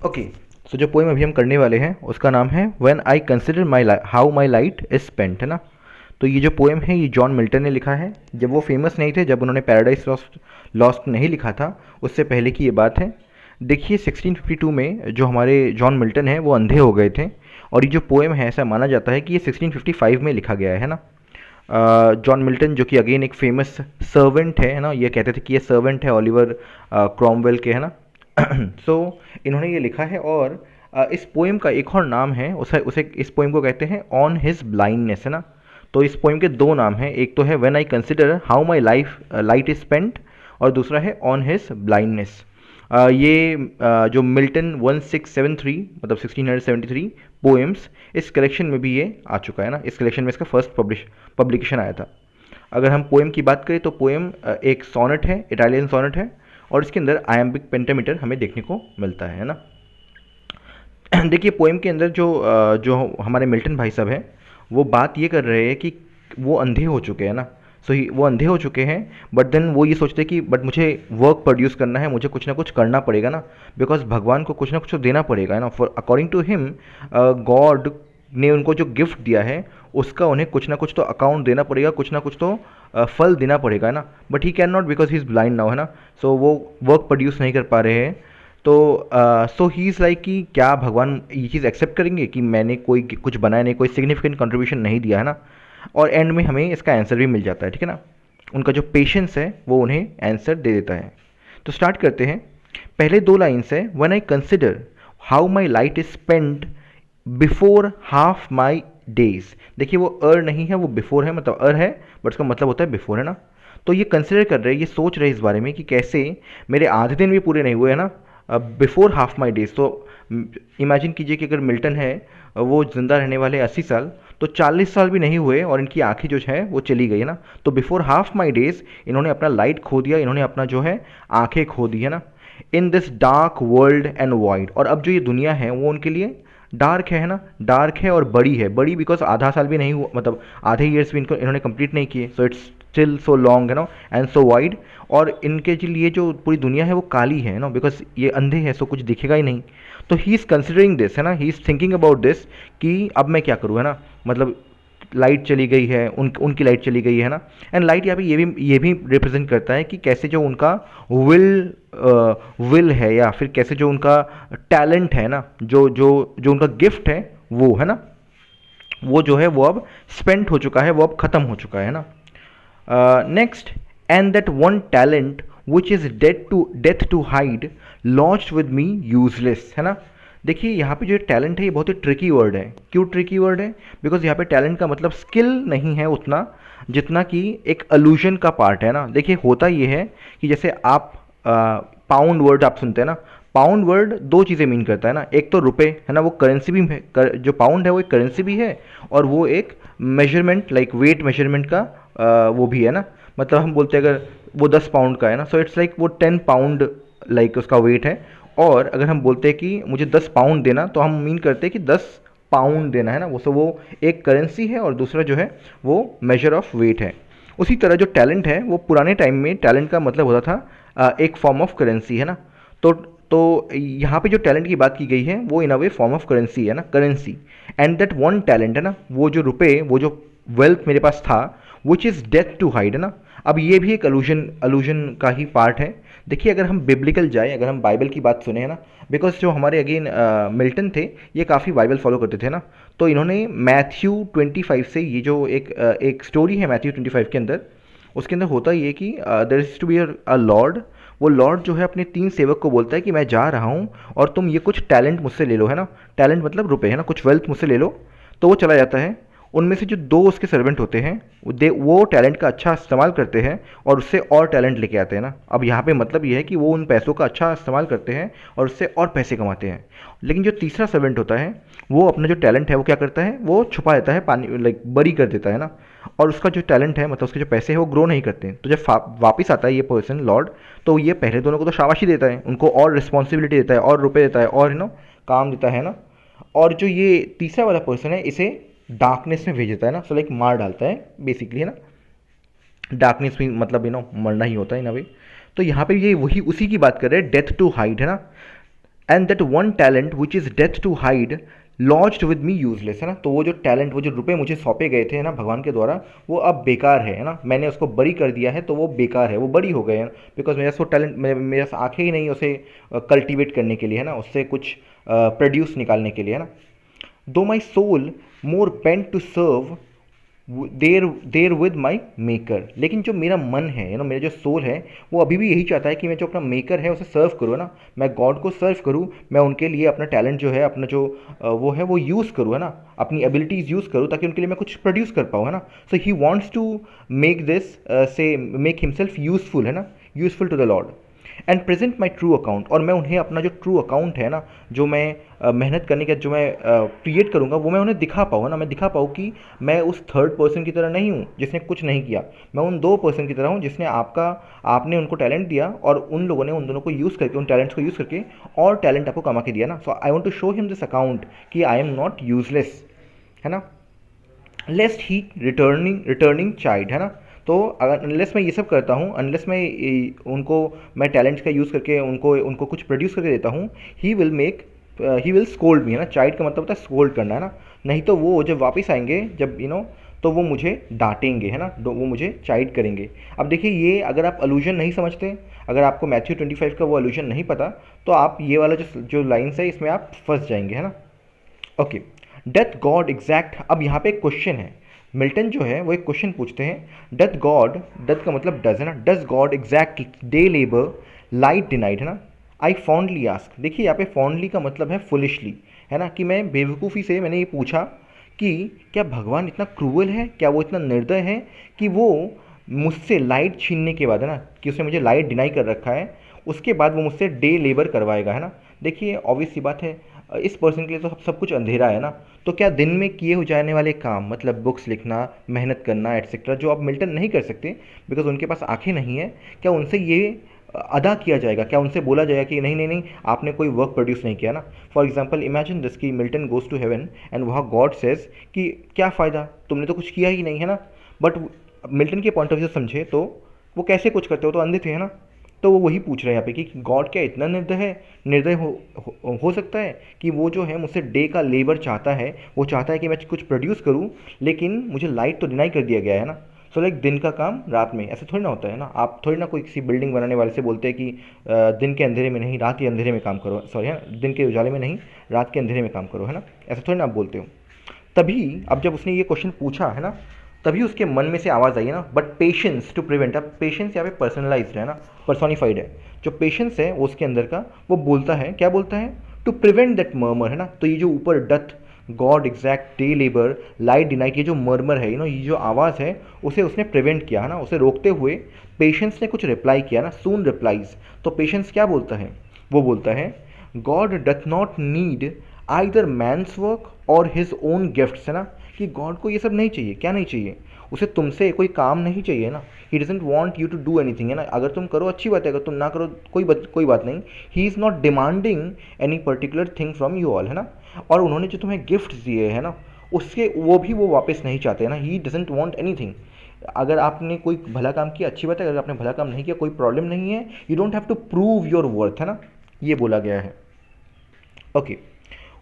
Okay, सो जो poem अभी हम करने वाले हैं उसका नाम है when I consider my how my light is spent, है ना। तो ये जो पोएम है ये जॉन मिल्टन ने लिखा है। जब वो फेमस नहीं थे, जब उन्होंने पैराडाइज लॉस्ट लॉस्ट नहीं लिखा था, उससे पहले की ये बात है। देखिए 1652 में जो हमारे जॉन मिल्टन है वो अंधे हो गए थे, और ये जो पोएम है ऐसा माना जाता है कि ये 1655 में लिखा गया है ना। जॉन मिल्टन जो कि अगेन एक फेमस सर्वेंट है ना, ये कहते थे कि ये सर्वेंट है ओलिवर क्रॉमवेल के, है ना। सो इन्होंने ये लिखा है, और इस पोएम का एक और नाम है, उसे उसे इस पोएम को कहते हैं ऑन हिज ब्लाइंडनेस, है ना। तो इस पोएम के दो नाम हैं, एक तो है when I consider how my life light is spent, और दूसरा है ऑन हिज ब्लाइंडनेस। ये जो मिल्टन 1673 मतलब 1673 पोएम्स, इस कलेक्शन में भी ये आ चुका है ना। इस कलेक्शन में इसका फर्स्ट पब्लिकेशन आया था। अगर हम पोएम की बात करें तो पोएम एक सोनेट है, इटालियन सोनेट है, और इसके अंदर आयम्बिक पेंटामीटर हमें देखने को मिलता है ना। देखिए पोएम के अंदर जो हमारे मिल्टन भाई साहब हैं वो बात ये कर रहे हैं कि वो अंधे हो चुके हैं ना। वो अंधे हो चुके हैं, बट देन वो ये सोचते हैं कि बट मुझे वर्क प्रोड्यूस करना है, मुझे कुछ ना कुछ करना पड़ेगा ना, बिकॉज भगवान को कुछ ना कुछ तो देना पड़ेगा, है ना। For according to him god ने उनको जो गिफ्ट दिया है उसका उन्हें कुछ ना कुछ तो अकाउंट देना पड़ेगा, कुछ ना कुछ तो फल देना पड़ेगा, है ना। But he can not because he is blind now, है ना। सो वो वर्क प्रोड्यूस नहीं कर पा रहे हैं। तो सो ही इज़ लाइक कि क्या भगवान ये चीज़ एक्सेप्ट करेंगे कि मैंने कोई कुछ बनाया नहीं, कोई सिग्निफिकेंट कंट्रीब्यूशन नहीं दिया, है ना। और एंड में हमें इसका आंसर भी मिल जाता है, ठीक है ना। उनका जो पेशेंस है वो उन्हें आंसर दे देता है। तो स्टार्ट करते हैं। पहले दो लाइन्स है, when I consider how my light is spend before half my days. देखिए वो अर नहीं है, वो बिफोर है, मतलब अर है बट उसका मतलब होता है बिफोर, है ना। तो ये कंसिडर कर रहे हैं, ये सोच रहे हैं इस बारे में कि कैसे मेरे आधे दिन भी पूरे नहीं हुए, है ना, बिफोर हाफ माई डेज। तो इमेजिन कीजिए कि अगर मिल्टन है वो ज़िंदा रहने वाले 80 साल, तो 40 साल भी नहीं हुए और इनकी आंखें जो है वो चली गई, है ना। तो बिफोर हाफ माई डेज इन्होंने अपना लाइट खो दिया, इन्होंने अपना जो है आंखें खो दी, है ना। In this dark world and wide, और अब जो ये दुनिया है वो उनके लिए डार्क है ना, डार्क है और बड़ी है। बड़ी बिकॉज आधा साल भी नहीं हुआ, मतलब आधे ईयर्स भी इनको इन्होंने कंप्लीट नहीं किए, so it's still so long, है ना, एंड सो वाइड। और इनके लिए जो पूरी दुनिया है वो काली है ना, बिकॉज ये अंधे हैं, सो कुछ दिखेगा ही नहीं। तो ही इज़ कंसिडरिंग दिस, है ना, he is thinking about this कि अब मैं क्या करूँ, है ना। मतलब लाइट चली गई है, उनकी लाइट चली गई है ना। एंड लाइट यहाँ पे ये भी रिप्रेजेंट करता है कि कैसे जो उनका विल है, या फिर कैसे जो उनका टैलेंट है ना, जो जो जो उनका गिफ्ट है वो, है ना, वो जो है वो अब स्पेंट हो चुका है, वो अब ख़त्म हो चुका है ना। Next, and that one talent which is death to hide lodged with me useless, है ना। देखिए यहाँ पे जो टैलेंट है ये बहुत ही ट्रिकी वर्ड है। क्यों ट्रिकी वर्ड है? बिकॉज यहाँ पे टैलेंट का मतलब स्किल नहीं है उतना जितना कि एक अल्यूजन का पार्ट है ना। देखिए होता ये है कि जैसे आप पाउंड वर्ड आप सुनते हैं ना, पाउंड वर्ड दो चीज़ें मीन करता है ना। एक तो रुपए है ना, वो करेंसी भी है, जो पाउंड है वो एक करेंसी भी है, और वो एक मेजरमेंट लाइक वेट मेजरमेंट का वो भी है ना। मतलब हम बोलते हैं अगर वो 10 पाउंड का है ना, सो इट्स लाइक वो 10 पाउंड लाइक उसका वेट है। और अगर हम बोलते हैं कि मुझे 10 पाउंड देना, तो हम मीन करते हैं कि 10 पाउंड देना, है ना। वो एक करेंसी है और दूसरा जो है वो मेजर ऑफ वेट है। उसी तरह जो टैलेंट है वो पुराने टाइम में टैलेंट का मतलब होता था एक फॉर्म ऑफ करेंसी, है ना। तो तो यहाँ पे जो टैलेंट की बात की गई है वो इन अ वे फॉर्म ऑफ करेंसी है ना, currency. And that one talent, है ना, वो जो रुपए, वो जो वेल्थ मेरे पास था, which is death to hide, है ना। अब ये भी एक अलूजन का ही पार्ट है। देखिए अगर हम बिब्लिकल जाए, अगर हम बाइबल की बात सुने, है ना, बिकॉज जो हमारे अगेन मिल्टन थे ये काफ़ी बाइबल फॉलो करते थे ना। तो इन्होंने मैथ्यू 25 से ये जो एक स्टोरी है मैथ्यू 25 के अंदर, उसके अंदर होता ये कि there is to be a lord. वो लॉर्ड जो है अपने 3 सेवक को बोलता है कि मैं जा रहा हूँ और तुम ये कुछ टैलेंट मुझसे ले लो, है ना। टैलेंट मतलब रुपए, है ना, कुछ वेल्थ मुझसे ले लो। तो वो चला जाता है। उनमें से जो दो उसके सर्वेंट होते हैं वो टैलेंट का अच्छा इस्तेमाल करते हैं और उससे और टैलेंट लेके आते हैं ना। अब यहाँ पे मतलब ये है कि वो उन पैसों का अच्छा इस्तेमाल करते हैं और उससे और पैसे कमाते हैं। लेकिन जो तीसरा सर्वेंट होता है वो अपना जो टैलेंट है वो क्या करता है, वो छुपा देता है, पानी लाइक बरी कर देता है ना। और उसका जो टैलेंट है, मतलब उसके जो पैसे हैं वो ग्रो नहीं करते। तो जब वापस आता है ये पर्सन लॉर्ड, तो ये पहले दोनों को तो शाबाशी देता है, उनको और रिस्पॉन्सिबिलिटी देता है और रुपये देता है और काम देता है ना। और जो ये तीसरा वाला पर्सन है इसे डार्कनेस में भेज देता है ना, सो लाइक मार डालता है बेसिकली, है ना। डार्कनेस में मतलब मरना ही होता है ना वे। तो यहाँ पे ये वही उसी की बात कर रहे हैं, डेथ टू हाइड, है ना। And that one talent which is death to hide lodged with me useless, है ना। तो वो जो टैलेंट, वो जो रुपए मुझे सौंपे गए थे ना भगवान के द्वारा, वो अब बेकार है ना। मैंने उसको बरी कर दिया है तो वो बेकार है, वो बरी हो गए हैं, बिकॉज मेरा सो टैलेंट, मेरे पास आंखें ही नहीं उसे कल्टीवेट करने के लिए, है ना, उससे कुछ प्रोड्यूस निकालने के लिए, है ना। Though my soul more bent to serve there with my maker, लेकिन जो मेरा मन है, यू नो, मेरा जो सोल है, वो अभी भी यही चाहता है कि मैं जो अपना मेकर है उसे सर्व करूँ, है ना, मैं गॉड को सर्व करूँ, मैं उनके लिए अपना टैलेंट जो है, अपना जो वो है वो यूज़ करूँ, है ना, अपनी एबिलिटीज़ यूज़ करूँ ताकि उनके लिए मैं कुछ प्रोड्यूस कर पाऊँ, है ना। So he wants to make this say make himself useful, है ना, useful to the Lord and present my true account, और मैं उन्हें अपना जो ट्रू अकाउंट है ना, जो मैं मेहनत करने का जो मैं क्रिएट करूँगा, वो मैं उन्हें दिखा पाऊँ, है ना, मैं दिखा पाऊँ कि मैं उस थर्ड पर्सन की तरह नहीं हूँ जिसने कुछ नहीं किया, मैं उन दो पर्सन की तरह हूँ जिसने आपने उनको टैलेंट दिया और उन लोगों ने उन दोनों को यूज़ करके, उन टैलेंट्स को यूज़ करके और टैलेंट आपको कमा के दिया ना। So I want to show him this account कि आई एम नॉट यूजलेस, है ना, लेस्ट ही रिटर्निंग चाइल्ड, है ना। तो अगर अनलेस मैं ये सब करता हूँ, अनलेस मैं उनको, मैं टैलेंट्स का यूज़ करके उनको उनको कुछ प्रोड्यूस करके देता हूँ, ही विल स्कोल्ड मी, है ना। चाइल्ड का मतलब होता है स्कोल्ड करना, है ना। नहीं तो वो जब वापस आएंगे, जब तो वो मुझे डांटेंगे, है ना, वो मुझे चाइड करेंगे। अब देखिए, ये अगर आप अलूजन नहीं समझते, अगर आपको मैथ्यू 25 का वो अलूजन नहीं पता, तो आप ये वाला जो लाइन्स है इसमें आप फंस जाएंगे, है ना। ओके, डथ गॉड एग्जैक्ट, अब यहाँ पे एक क्वेश्चन है, मिल्टन जो है वो एक क्वेश्चन पूछते हैं, डथ गॉड, डथ का मतलब डज, है ना, does God exact day labour light denied, है ना। आई फॉन्डली आस्क, देखिए यहाँ पे फॉन्डली का मतलब है फुलिशली, है ना, कि मैं बेवकूफ़ी से मैंने ये पूछा कि क्या भगवान इतना क्रूअल है, क्या वो इतना निर्दय है कि वो मुझसे लाइट छीनने के बाद, है ना, कि उसने मुझे लाइट डिनाई कर रखा है, उसके बाद वो मुझसे डे लेबर करवाएगा, है ना। देखिए ऑब्वियस सी बात है, इस पर्सन के लिए तो सब कुछ अंधेरा है ना, तो क्या दिन में किए हो जाने वाले काम, मतलब बुक्स लिखना, मेहनत करना एटसेट्रा, जो आप मिल्टन नहीं कर सकते बिकॉज उनके पास आंखें नहीं है, क्या उनसे ये अदा किया जाएगा, क्या उनसे बोला जाएगा कि नहीं नहीं नहीं आपने कोई वर्क प्रोड्यूस नहीं किया ना। फॉर एग्जाम्पल इमेजिन दिस कि Milton goes to heaven and वहाँ गॉड सेज कि क्या फ़ायदा, तुमने तो कुछ किया ही नहीं, है ना। बट मिल्टन के पॉइंट ऑफ व्यू से समझे तो वो कैसे कुछ करते हो, तो अंधे थे, है ना। तो वो वही पूछ रहे हैं यहाँ पे कि गॉड क्या इतना निर्दय है, निर्दय हो सकता है कि वो जो है मुझसे डे का लेबर चाहता है, वो चाहता है कि मैं कुछ प्रोड्यूस करूँ, लेकिन मुझे लाइट तो डिनाई कर दिया गया है ना। सो लाइक दिन का काम रात में, ऐसे थोड़ी ना होता है ना। आप थोड़ी ना कोई किसी बिल्डिंग बनाने वाले से बोलते हैं कि दिन के अंधेरे में नहीं, रात के अंधेरे में काम करो, सॉरी, है दिन के उजाले में नहीं, रात के अंधेरे में काम करो, है ना, ऐसे थोड़ी ना आप बोलते हो। तभी अब जब उसने ये क्वेश्चन पूछा, है ना, तभी उसके मन में से आवाज़ आई है ना, बट पेशेंस टू प्रिवेंट, अब पेशेंस यहाँ पे पर्सनलाइज्ड है ना, पर्सोनिफाइड है। जो पेशेंस है वो उसके अंदर का, वो बोलता है, क्या बोलता है, टू प्रिवेंट दैट मर्मर, है ना। तो ये जो ऊपर doth God exact day labour light deny it, ये जो मर्मर है, ये जो आवाज़ है, उसे उसने प्रिवेंट किया, है ना, उसे रोकते हुए पेशेंस ने कुछ रिप्लाई किया ना, सून रिप्लाइज। तो पेशेंस क्या बोलता है, वो बोलता है, god doth not need either man's work और हिज ओन गिफ्ट्स, है ना, कि गॉड को ये सब नहीं चाहिए, क्या नहीं चाहिए, उसे तुमसे कोई काम नहीं चाहिए ना। He doesn't want you to do anything, है ना, अगर तुम करो अच्छी बात है, अगर तुम ना करो कोई बात नहीं। He is not demanding any particular thing from you all, है ना। और उन्होंने जो तुम्हें गिफ्ट दिए हैं ना, उसके वो वापस नहीं चाहते, है ना। He doesn't want anything. अगर आपने कोई भला काम किया अच्छी बात है, अगर आपने भला काम नहीं किया कोई प्रॉब्लम नहीं है, you don't have to prove your worth, है ना, ये बोला गया है। Okay,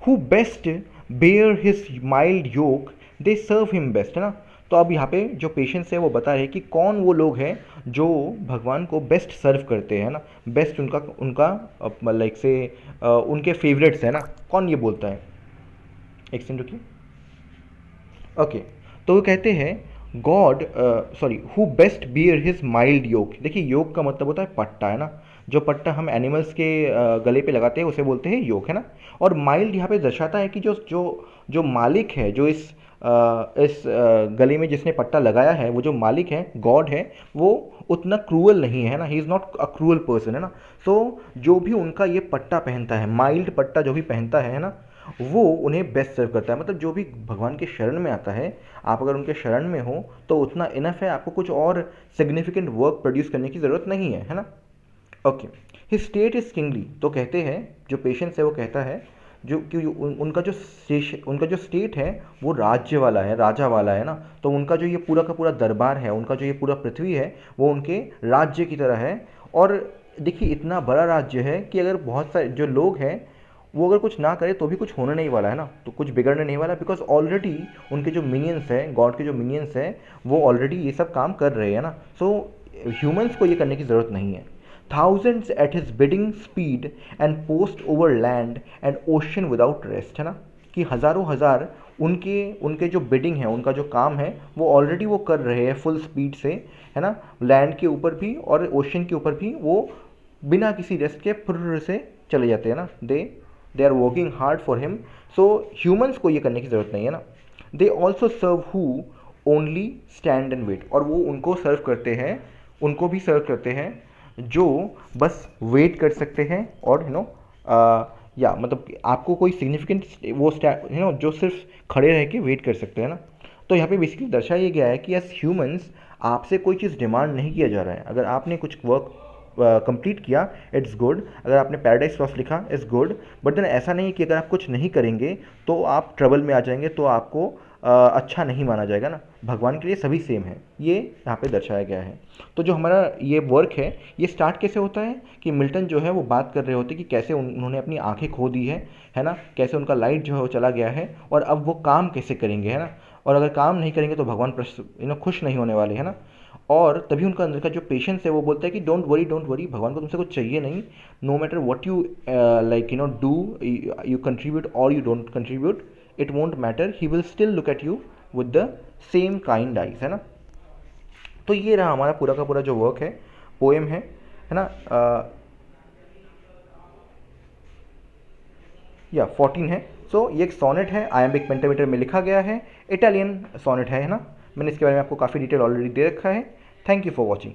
who best bear his mild yoke they serve him best, है ना। तो अब यहाँ पे जो पेशेंस है वो बता रहे हैं कि कौन वो लोग हैं जो भगवान को बेस्ट सर्व करते हैं ना, बेस्ट उनका उनका लाइक से उनके फेवरेट्स है ना, कौन ये बोलता है, एक सेकंड रुकिए। ओके, तो वो कहते हैं God, sorry, who best bear his mild yoke. देखिए योक का मतलब होता है पट्टा, है ना, जो पट्टा हम एनिमल्स के गले पे लगाते हैं उसे बोलते हैं योक, है ना। और माइल्ड यहाँ पे दर्शाता है कि जो जो जो मालिक है, जो इस गले में जिसने पट्टा लगाया है, वो जो मालिक है, गॉड है, वो उतना क्रूअल नहीं है ना, he is not a cruel person, है ना। सो जो भी उनका ये पट्टा पहनता है, माइल्ड पट्टा जो भी पहनता है ना, वो उन्हें बेस्ट सर्व करता है। मतलब जो भी भगवान के शरण में आता है, आप अगर उनके शरण में हो तो उतना इनफ है, आपको कुछ और सिग्निफिकेंट वर्क प्रोड्यूस करने की ज़रूरत नहीं है ना। Okay, his state is kingly, तो कहते हैं जो पेशेंस है वो कहता है जो कि उनका जो स्टेट है वो राज्य वाला है, राजा वाला है ना। तो उनका जो ये पूरा का पूरा दरबार है, उनका जो ये पूरा पृथ्वी है, वो उनके राज्य की तरह है। और देखिए इतना बड़ा राज्य है कि अगर बहुत सारे जो लोग हैं वो अगर कुछ ना करे तो भी कुछ होने नहीं वाला है ना, तो कुछ बिगड़ने नहीं वाला, बिकॉज ऑलरेडी उनके जो मिनियंस हैं, गॉड के जो मिनियंस हैं, वो ऑलरेडी ये सब काम कर रहे हैं ना। सो ह्यूमंस को ये करने की ज़रूरत नहीं है। Thousands at his bidding speed and post over land and ocean without rest, है ना, कि हज़ारों हज़ार उनके उनके जो बिडिंग है, उनका जो काम है, वो ऑलरेडी वो कर रहे हैं फुल स्पीड से, है ना, लैंड के ऊपर भी और ओशन के ऊपर भी वो बिना किसी रेस्ट के फुर्र से चले जाते हैं ना। They are working hard for him. So humans को ये करने की ज़रूरत नहीं है ना। They also serve who only stand and wait, और वो उनको सर्व करते हैं, उनको भी सर्व करते हैं जो बस वेट कर सकते हैं, और या मतलब आपको कोई सिग्निफिकेंट वो जो सिर्फ खड़े रह के वेट कर सकते हैं ना। तो यहाँ पे बेसिकली दर्शाया गया है कि एज ह्यूमंस आपसे कोई चीज़ डिमांड नहीं किया जा रहा है। अगर आपने कुछ वर्क कंप्लीट किया, इट्स गुड। अगर आपने पैराडाइज लॉस्ट लिखा, इट्स गुड। बट देन ऐसा नहीं है कि अगर आप कुछ नहीं करेंगे तो आप ट्रबल में आ जाएंगे, तो आपको अच्छा नहीं माना जाएगा ना। भगवान के लिए सभी सेम है, ये यहाँ पे दर्शाया गया है। तो जो हमारा ये वर्क है, ये स्टार्ट कैसे होता है कि मिल्टन जो है वो बात कर रहे होते कि कैसे उन्होंने अपनी आंखें खो दी है ना, कैसे उनका लाइट जो है वो चला गया है, और अब वो काम कैसे करेंगे, है ना, और अगर काम नहीं करेंगे तो भगवान खुश नहीं होने वाले, है ना। और तभी उनका अंदर का जो पेशेंस है वो बोलता है कि डोंट वरी, भगवान को तुमसे कुछ चाहिए नहीं। No matter what you do, you contribute और you don't contribute, it won't matter, he will still look at you with the same kind eyes, है ना। तो ये रहा हमारा पूरा का पूरा जो वर्क है, पोएम है ना। या 14 है। सो ये एक सोनेट है, आयम्बिक पेंटामीटर में लिखा गया है, इटालियन सोनेट है ना। मैंने इसके बारे में आपको काफ़ी डिटेल ऑलरेडी दे रखा है। Thank you for watching.